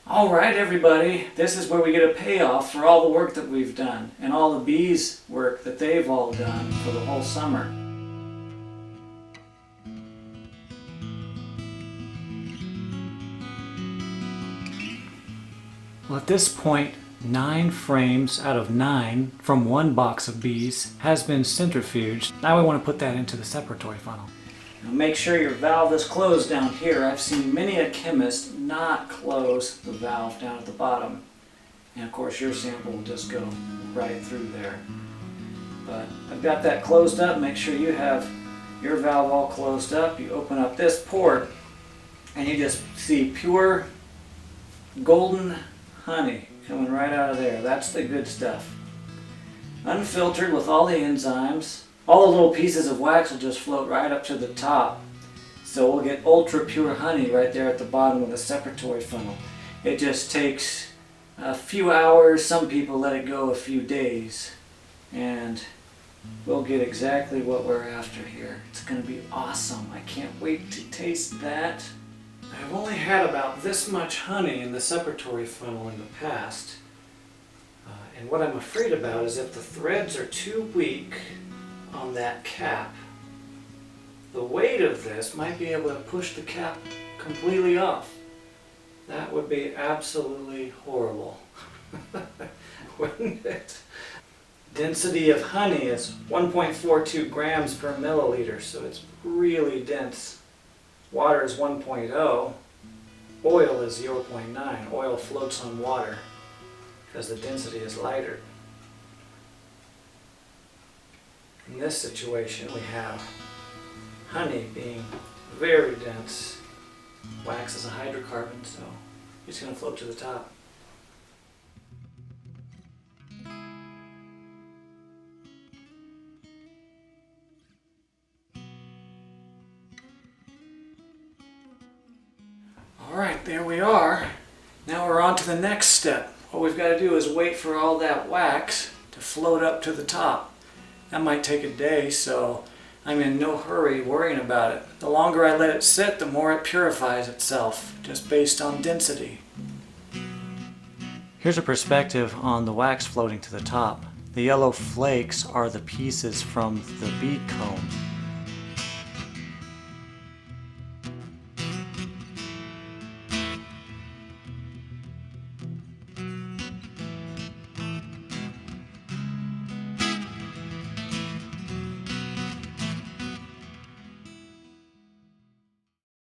Alright everybody, this is where we get a payoff for all the work that we've done and all the bees' work that they've all done for the whole summer. Well, at this point, 9 frames out of 9 from one box of bees has been centrifuged. Now we want to put that into the separatory funnel. Now make sure your valve is closed down here. I've seen many a chemist not close the valve down at the bottom. And of course your sample will just go right through there. But I've got that closed up. Make sure you have your valve all closed up. You open up this port and you just see pure golden honey coming right out of there. That's the good stuff. Unfiltered with all the enzymes. All the little pieces of wax will just float right up to the top. So we'll get ultra pure honey right there at the bottom of the separatory funnel. It just takes a few hours. Some people let it go a few days. And we'll get exactly what we're after here. It's going to be awesome. I can't wait to taste that. I've only had about this much honey in the separatory funnel in the past. And what I'm afraid about is if the threads are too weak on that cap, the weight of this might be able to push the cap completely off. That would be absolutely horrible. Wouldn't it? Density of honey is 1.42 grams per milliliter, so it's really dense. Water is 1.0. Oil is 0.9. Oil floats on water because the density is lighter. In this situation we have honey being very dense. Wax is a hydrocarbon, so it's going to float to the top. Alright, there we are. Now we're on to the next step. What we've got to do is wait for all that wax to float up to the top. That might take a day, so I'm in no hurry worrying about it. The longer I let it sit, the more it purifies itself, just based on density. Here's a perspective on the wax floating to the top. The yellow flakes are the pieces from the bead comb.